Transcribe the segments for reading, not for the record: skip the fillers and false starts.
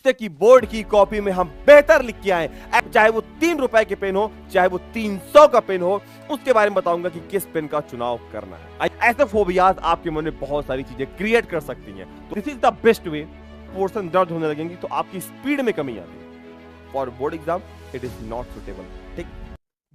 जिससे कि बोर्ड की कॉपी में हम बेहतर लिख के आए। चाहे वो 3 रुपए के पेन हो, चाहे वो 300 का पेन हो, उसके बारे में बताऊंगा कि किस पेन का चुनाव करना है। ऐसे फोबियाज आपके मन में बहुत सारी चीजें क्रिएट कर सकती हैं, तो this is the best way. Portion दर्द होने लगेंगी तो आपकी स्पीड में कमी आती है। For board exam it is not suitable. ठीक,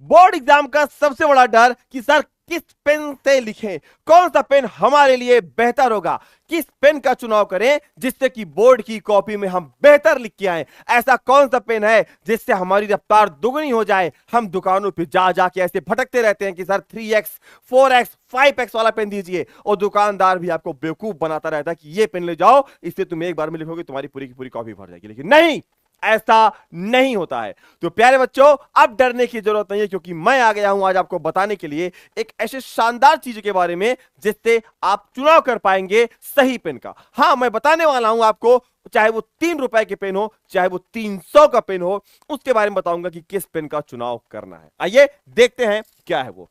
बोर्ड एग्जाम का सबसे बड़ा डर कि सर किस पेन से लिखें, कौन सा पेन हमारे लिए बेहतर होगा, किस पेन का चुनाव करें जिससे कि बोर्ड की कॉपी में हम बेहतर लिख के आए। ऐसा कौन सा पेन है जिससे हमारी रफ्तार दुगनी हो जाए। हम दुकानों पे जा जाके ऐसे भटकते रहते हैं कि सर 3x 4x 5x वाला पेन दीजिए, और दुकानदार भी आपको बेवकूफ बनाता रहता है कि ये पेन ले जाओ, इससे तुम एक बार में लिखोगे तुम्हारी पूरी की पूरी कॉपी भर जाएगी। लेकिन नहीं, ऐसा नहीं होता है। तो प्यारे बच्चों, अब डरने की जरूरत नहीं है, क्योंकि मैं आ गया हूं आज आपको बताने के लिए एक ऐसे शानदार चीज के बारे में जिससे आप चुनाव कर पाएंगे सही पेन का। हां, मैं बताने वाला हूं आपको, चाहे वो 3 रुपए के पेन हो, चाहे वो 300 का पेन हो, उसके बारे में बताऊंगा कि किस पेन का चुनाव करना है। आइए देखते हैं क्या है वो।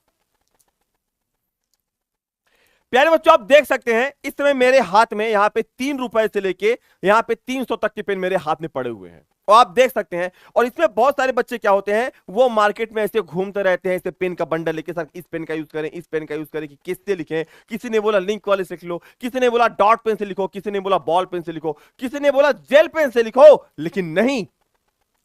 प्यारे बच्चों, आप देख सकते हैं इस समय मेरे हाथ में यहां पे 3 रुपए से लेके यहां पे 300 तक के पेन मेरे हाथ में पड़े हुए हैं, और आप देख सकते हैं। और इसमें बहुत सारे बच्चे क्या होते हैं, वो मार्केट में ऐसे घूमते रहते हैं, ऐसे पेन का बंडल लेके, सर इस पेन का यूज करें, इस पेन का यूज करें, कि किससे लिखें। किसी ने बोला लिंक वाले से लिख लो, किसी ने बोला डॉट पेन से लिखो, किसी ने बोला बॉल पेन से लिखो, किसी ने बोला जेल पेन से लिखो। लेकिन नहीं,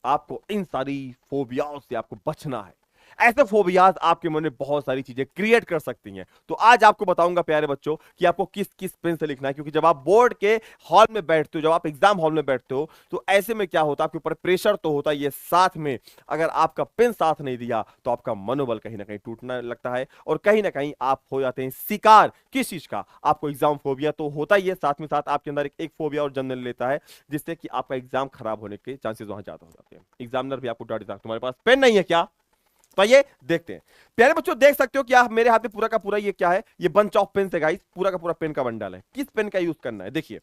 आपको इन सारी फोबियाओं से आपको बचना है। ऐसे फोबियाज आपके मन में बहुत सारी चीजें क्रिएट कर सकती हैं। तो आज आपको बताऊंगा प्यारे बच्चों कि आपको किस किस पेन से लिखना है, क्योंकि जब आप बोर्ड के हॉल में बैठते हो, जब आप एग्जाम हॉल में बैठते हो, तो ऐसे में क्या होता है, आपके ऊपर प्रेशर तो होता है, ये साथ में अगर आपका पेन साथ नहीं दिया तो आपका मनोबल कहीं ना कहीं टूटने लगता है, और कहीं ना कहीं आप हो जाते हैं शिकार किस चीज का। आपको एग्जाम फोबिया तो होता ही है, साथ में साथ आपके अंदर एक फोबिया और जन्म लेता है, जिससे कि आपका एग्जाम खराब होने के चांसेस वहां ज्यादा हो जाते हैं। एग्जामिनर भी आपको डर देता है, तुम्हारे पास पेन नहीं है क्या। तो ये देखते हैं। प्यारे बच्चों, देख सकते हो कि आप मेरे हाथ में पूरा का पूरा ये क्या है, ये बंच ऑफ पेन है गाइस, पूरा का पूरा पेन का बंडल है। किस पेन का यूज करना है, देखिए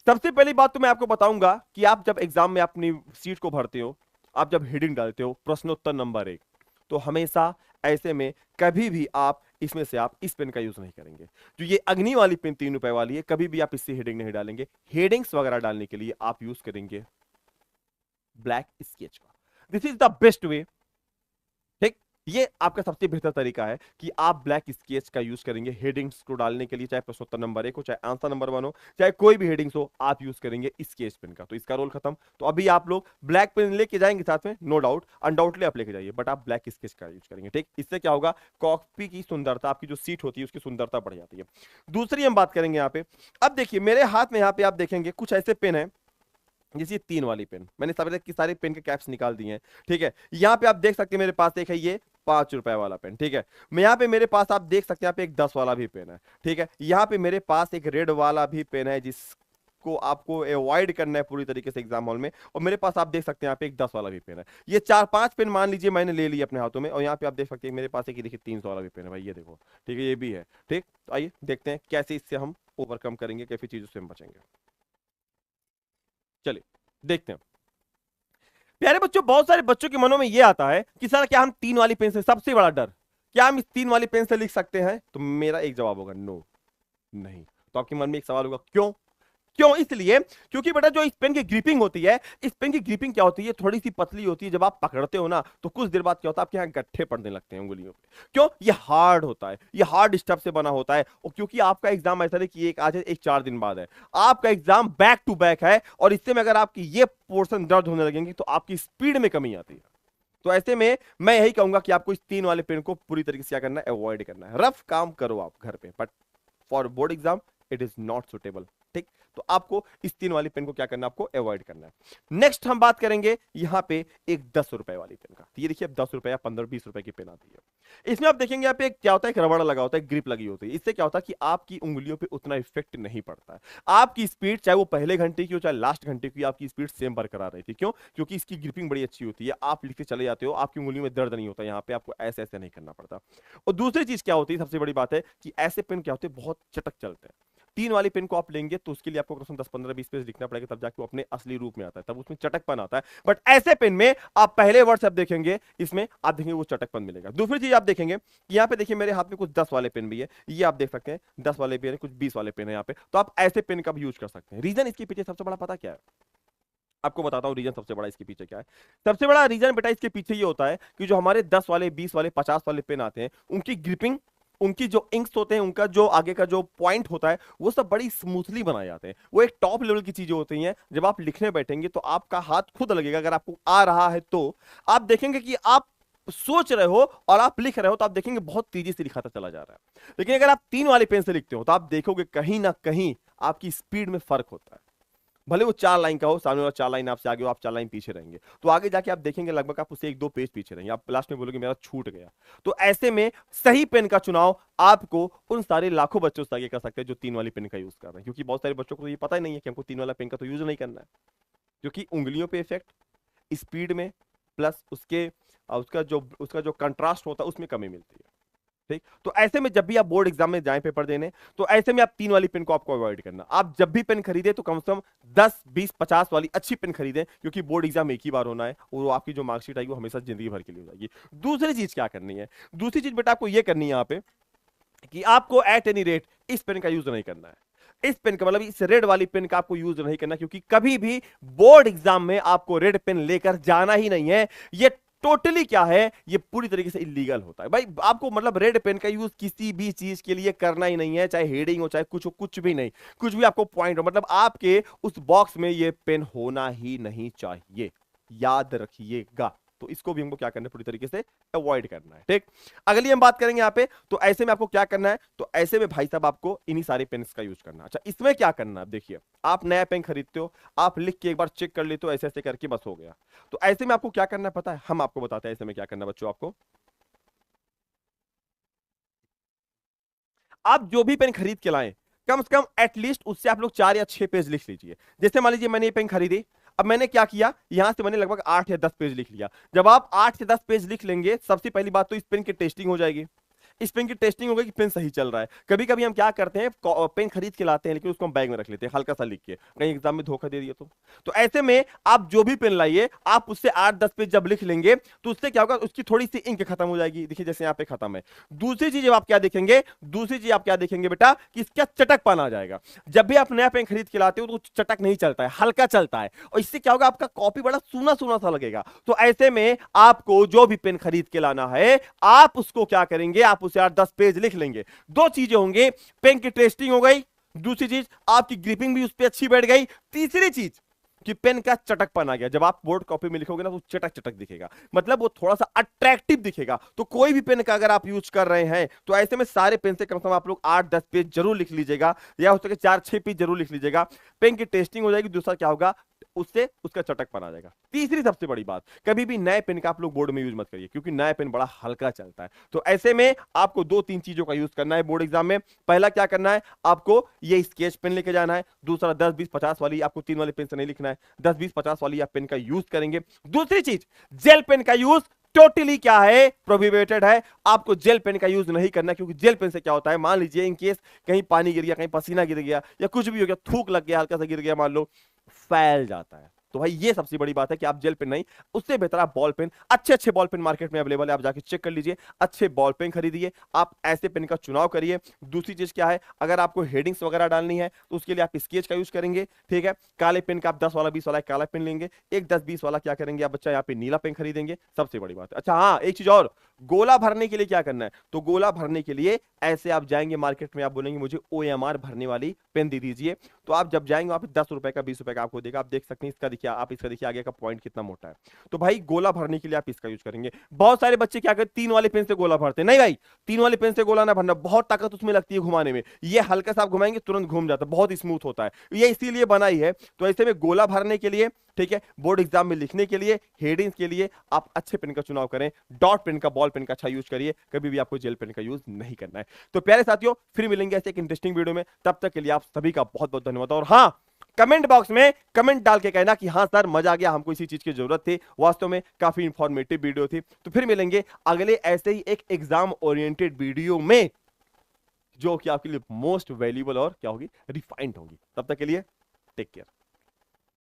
सबसे पहली बात तो मैं आपको बताऊंगा कि आप जब एग्जाम में अपनी सीट को भरते हो, आप जब हेडिंग डालते हो प्रश्नोत्तर नंबर 1, तो हमेशा ऐसे में कभी भी आप इसमें से आप इस पेन का यूज नहीं करेंगे। जो ये अग्नि वाली पेन 3 रुपए वाली है, कभी भी आप इससे हेडिंग नहीं डालेंगे। हेडिंग्स वगैरह डालने के लिए आप यूज करेंगे ब्लैक स्केच का। This is the best way. ठीक, ये आपका सबसे बेहतर तरीका है कि आप ब्लैक स्केच का यूज करेंगे हेडिंग्स को डालने के लिए, चाहे प्रश्नोत्तर नंबर 1 हो, चाहे आंसर नंबर 1 हो, चाहे कोई भी हेडिंग्स हो, आप यूज करेंगे स्केच पेन का। तो इसका रोल खत्म। तो अभी आप लोग ब्लैक पेन लेके जाएंगे साथ में, नो डाउट, अनडाउटली आप लेके जाइए, बट आप ब्लैक स्केच का यूज करेंगे। ठीक, इससे क्या होगा, कॉपी की सुंदरता, आपकी जो सीट होती है उसकी सुंदरता बढ़ जाती है। दूसरी हम बात करेंगे यहाँ पे। अब देखिए मेरे हाथ में यहाँ पे आप देखेंगे कुछ ऐसे पेन है, जैसे 3 वाली पेन, मैंने सारे पेन के कैप्स निकाल दिए हैं। ठीक है, यहाँ पे आप देख सकते हैं मेरे पास एक है ये 5 रुपए वाला पेन। ठीक है, मैं यहाँ पे मेरे पास आप देख सकते हैं यहाँ पे एक 10 वाला भी पेन है। ठीक है, यहाँ पे मेरे पास एक रेड वाला भी पेन है जिसको आपको अवॉइड करना है पूरी तरीके से एग्जाम हॉल में, और मेरे पास आप देख सकते हैं यहाँ पे एक 10 वाला भी पेन है। ये 4-5 पेन मान लीजिए मैंने ले लिया अपने हाथों में, और यहाँ पे आप देख सकते हैं मेरे पास एक देखिए 300 वाला भी पेन है भाई, ये देखो। ठीक है, ये भी है। ठीक, तो आइए देखते हैं कैसे इससे हम ओवरकम करेंगे, कैसी चीजों से हम बचेंगे। चलिए देखते हैं। प्यारे बच्चों, बहुत सारे बच्चों के मनों में यह आता है कि सर क्या हम 3 वाली पेन से, सबसे बड़ा डर, क्या हम इस 3 वाली पेन से लिख सकते हैं। तो मेरा एक जवाब होगा नो, नहीं। तो आपके मन में एक सवाल होगा क्यों। क्यों, इसलिए क्योंकि बेटा जो इस पेन की ग्रिपिंग होती है, इस पेन की ग्रिपिंग क्या होती है, थोड़ी सी पतली होती है। जब आप पकड़ते हो ना, तो कुछ देर बाद क्या होता है, आपके यहाँ गट्ठे पड़ने लगते हैं उंगलियों पे। क्यों, ये हार्ड होता है, ये हार्ड स्टफ से बना होता है। और क्योंकि आपका एग्जाम ऐसा है कि एक आज है, एक 4 दिन बाद है, आपका एग्जाम बैक टू बैक है, और इससे में अगर आपकी ये पोर्शन दर्द होने लगेंगी तो आपकी स्पीड में कमी आती है। तो ऐसे में मैं यही कहूंगा कि आपको इस 3 वाले पेन को पूरी तरीके से क्या करना है, अवॉइड करना है। रफ काम करो आप घर पे, but for board exam it is not suitable. ठीक, तो आपको इस 3 वाली पेन को क्या करना है, आपको अवॉइड करना है। नेक्स्ट हम बात करेंगे यहां पे एक 10 रुपए वाली पेन का। तो ये देखिए 10 रुपए या 15-20 रुपए की पेन आती है। इसमें आप देखेंगे यहाँ पे क्या होता है, एक रबड़ लगा होता है, ग्रिप लगी होती है। इससे क्या होता है कि आपकी उंगलियों पे उतना इफेक्ट नहीं पड़ता है। आपकी स्पीड चाहे वो पहले घंटे की हो चाहे लास्ट घंटे की, आपकी स्पीड सेम बरकरार रहती है। क्यों, क्योंकि इसकी ग्रिपिंग बड़ी अच्छी होती है, आप लिखते चले जाते हो, आपकी उंगलियों में दर्द नहीं होता, यहाँ पे आपको ऐसे ऐसे नहीं करना पड़ता। और दूसरी चीज क्या होती है, सबसे बड़ी बात है कि ऐसे पेन क्या होते हैं, बहुत चटक चलते हैं। 3 वाली पेन को आप लेंगे तो उसके लिए आपको 10-15-20 पेज लिखना पड़ेगा, तब जाके वो अपने असली रूप में आता है, तब उसमें चटकपन आता है। बट ऐसे पेन में आप पहले वर्ड्स आप देखेंगे, इसमें आप देखेंगे वो चटकपन मिलेगा। दूसरी चीज आप देखेंगे कि यहाँ पे देखिए मेरे हाथ में कुछ 10 वाले पेन भी है, ये आप देख सकते हैं 10 वाले पेन है, कुछ 20 वाले पेन है यहाँ पे। तो आप ऐसे पेन का भी यूज कर सकते हैं। रीजन इसके पीछे सबसे बड़ा पता क्या है, आपको बताता हूँ रीजन सबसे बड़ा इसके पीछे क्या है। सबसे बड़ा रीजन बेटा इसके पीछे ये होता है कि जो हमारे 10 वाले, 20 वाले, 50 वाले पेन आते हैं, उनकी ग्रिपिंग, उनकी जो इंक्स होते हैं, उनका जो आगे का जो पॉइंट होता है, वो सब बड़ी स्मूथली बनाए जाते हैं। वो एक टॉप लेवल की चीजें होती हैं। जब आप लिखने बैठेंगे तो आपका हाथ खुद लगेगा, अगर आपको आ रहा है तो आप देखेंगे कि आप सोच रहे हो और आप लिख रहे हो तो आप देखेंगे बहुत तेजी से लिखाता चला जा रहा है। लेकिन अगर आप 3 वाले पेन से लिखते हो तो आप देखोगे कहीं ना कहीं आपकी स्पीड में फर्क होता है। भले वो 4 लाइन का हो, सामने वाला 4 लाइन आपसे आगे हो, आप 4 लाइन पीछे रहेंगे, तो आगे जाके आप देखेंगे लगभग आप उससे 1-2 पेज पीछे रहेंगे, आप लास्ट में बोलोगे मेरा छूट गया। तो ऐसे में सही पेन का चुनाव आपको उन सारे लाखों बच्चों से आगे कर सकते हैं जो 3 वाली पेन का यूज कर रहे हैं, क्योंकि बहुत सारे बच्चों को ये पता ही नहीं है कि हमको 3 वाला पेन का तो यूज नहीं करना है, क्योंकि उंगलियों पे इफेक्ट, स्पीड में, प्लस उसका जो कंट्रास्ट होता है उसमें कमी मिलती है। ठीक, तो ऐसे में जब भी आप बोर्ड एग्जाम में जाएं पेपर देने, तो ऐसे में आप 3 वाली पेन को आपको अवॉइड करना। आप जब भी पेन खरीदे तो कम से कम 10, 20, 50 वाली अच्छी पेन खरीदें, क्योंकि बोर्ड एग्जाम एक ही बार होना है और वो आपकी जो मार्कशीट आएगी वो हमेशा जिंदगी भर के लिए हो जाएगी। दूसरी चीज क्या करनी है, दूसरी चीज बेटा आपको ये करनी है यहाँ पे कि आपको एट एनी रेट इस पेन का यूज नहीं करना है। इस पेन का मतलब इस रेड वाली पेन का आपको यूज नहीं करना, क्योंकि कभी भी बोर्ड एग्जाम में आपको रेड पेन लेकर जाना ही नहीं है। ये टोटली क्या है, ये पूरी तरीके से इलीगल होता है भाई। आपको मतलब रेड पेन का यूज किसी भी चीज के लिए करना ही नहीं है, चाहे हेडिंग हो, चाहे कुछ हो, कुछ भी नहीं, कुछ भी आपको पॉइंट हो, मतलब आपके उस बॉक्स में ये पेन होना ही नहीं चाहिए, याद रखिएगा। तो इसको भी हमको क्या करना है, पूरी तरीके से अवॉइड करना है। ठीक, अगली हम बात करेंगे यहाँ पे, तो ऐसे में आपको क्या करना है, तो ऐसे में भाई साहब आपको इन्हीं सारे पेन्स का यूज करना है। अच्छा, इसमें क्या करना है, देखिए आप नया पेन खरीदते हो, आप लिख के एक बार चेक कर लेते हो, ऐसे ऐसे करके बस हो गया। तो ऐसे में आपको क्या करना है पता है, हम आपको बताते हैं ऐसे में क्या करना है बच्चों। आपको, आप जो भी पेन खरीद के लाएं, कम से कम एटलीस्ट उससे आप लोग 4 या 6 पेज लिख लीजिए। जैसे मान लीजिए मैंने ये पेन खरीदी, अब मैंने क्या किया, यहां से मैंने लगभग 8 या 10 पेज लिख लिया। जब आप 8 से 10 पेज लिख लेंगे, सबसे पहली बात तो इस पेन की टेस्टिंग हो जाएगी। इस पेन की टेस्टिंग हो गई कि पेन सही चल रहा है। कभी कभी हम क्या करते हैं, पेन खरीद के लाते हैं लेकिन उसको हम बैग में रख लेते हैं हल्का सा लिख के, कहीं एग्जाम में धोखा दे दिया तो ऐसे में आप जो भी पेन लाइए, आप उससे 8-10 पेज जब लिख लेंगे तो उससे क्या होगा, उसकी थोड़ी सी इंक खत्म हो जाएगी। देखिए जैसे यहाँ पे खत्म है। दूसरी चीज आप क्या देखेंगे, दूसरी चीज आप क्या देखेंगे बेटा, कि इसका चटकपन आ जाएगा। जब भी आप नया पेन खरीद के लाते हो तो चटक नहीं चलता है, हल्का चलता है, और इससे क्या होगा, आपका कॉपी बड़ा सूना सूना सा लगेगा। तो ऐसे में आपको जो भी पेन खरीद के लाना है, आप उसको क्या करेंगे, आप उसे 8-10 पेज लिख लेंगे। दो चीजें होंगे, पेन की टेस्टिंग हो गई, दूसरी चीज आपकी ग्रिपिंग भी उस पर अच्छी बैठ गई, तीसरी चीज कि पेन का चटकपन आ गया। जब आप बोर्ड कॉपी में लिखोगे ना तो चटक चटक दिखेगा, मतलब वो थोड़ा सा अट्रैक्टिव दिखेगा। तो कोई भी पेन का अगर आप यूज कर रहे हैं तो ऐसे में सारे पेन से कम से कम आप लोग 8-10 पेज जरूर लिख लीजिएगा, या हो सके 4-6 पेज जरूर लिख लीजिएगा। पेन की टेस्टिंग हो जाएगी, दूसरा क्या होगा, उससे उसका चटकपन आ जाएगा। तीसरी सबसे बड़ी बात, कभी भी नए पेन का आप लोग बोर्ड में यूज मत करिए, क्योंकि नया पेन बड़ा हल्का चलता है। तो ऐसे में आपको 2-3 चीजों का यूज करना है बोर्ड एग्जाम में। पहला क्या करना है, आपको ये स्केच पेन लेके जाना है। दूसरा 10-20-50 वाली, आपको 3 वाले पेन से नहीं लिखना है, 10-20-50 वाली आप पेन का यूज करेंगे। दूसरी चीज, जेल पेन का यूज टोटली क्या है, प्रोहिबिटेड है। आपको जेल पेन का यूज नहीं करना, क्योंकि जेल पेन से क्या होता है, मान लीजिए इन केस कहीं पानी गिर गया, कहीं पसीना गिर गया, या कुछ भी हो गया, थूक लग गया, हल्का सा गिर गया मान लो, फैल जाता है। तो भाई ये सबसे बड़ी बात है कि आप जेल पेन नहीं, उससे बेहतर आप बॉल पेन, अच्छे अच्छे बॉल पेन मार्केट में अवेलेबल है, आप जाके चेक कर लीजिए, अच्छे बॉल पेन खरीदिए, आप ऐसे पेन का चुनाव करिए। दूसरी चीज क्या है, अगर आपको हेडिंग्स वगैरह डालनी है तो उसके लिए आप स्केच का यूज करेंगे। ठीक है, काले पेन का आप 10 वाला 20 वाला काला पेन लेंगे, एक 10-20 वाला क्या करेंगे आप बच्चा, यहाँ पे नीला पेन खरीदेंगे, सबसे बड़ी बात है। अच्छा हाँ, एक चीज और, गोला भरने के लिए क्या करना है, तो गोला भरने के लिए ऐसे आप जाएंगे मार्केट में, आप बोलेंगे मुझे OMR भरने वाली पेन दे दीजिए, तो आप जब जाएंगे वहां पे 10 रुपए का 20 रुपए का आपको देगा। आप देख सकते हैं, इसका देखिए, आप इसका देखिए आगे का पॉइंट कितना मोटा है। तो भाई गोला भरने के लिए आप इसका यूज करेंगे। बहुत सारे बच्चे क्या करते, 3 वाले पेन से गोला भरते, नहीं भाई 3 वाले पेन से गोला ना भरना, बहुत ताकत उसमें लगती है घुमाने में। ये हल्का सा आप घुमाएंगे तुरंत घूम जाता है, बहुत स्मूथ होता है, ये इसीलिए बनाई है। तो ऐसे में गोला भरने के लिए, ठीक है, बोर्ड एग्जाम में लिखने के लिए, हेडिंग्स के लिए आप अच्छे पेन का चुनाव करें। डॉट पेन का, बॉल पेन का अच्छा यूज करिए, कभी भी आपको जेल पेन का यूज नहीं करना है। तो प्यारे साथियों, फिर मिलेंगे ऐसे एक इंटरेस्टिंग वीडियो में, तब तक के लिए आप सभी का बहुत बहुत धन्यवाद। और हाँ, कमेंट बॉक्स में कमेंट डाल के कहना कि हाँ सर मजा आ गया, हमको इसी चीज की जरूरत थी, वास्तव में काफी इंफॉर्मेटिव वीडियो थी। तो फिर मिलेंगे अगले ऐसे ही एक एग्जाम ओरिएंटेड वीडियो में, जो कि आपके लिए मोस्ट वैल्यूएबल और क्या होगी, रिफाइंड होगी। तब तक के लिए टेक केयर।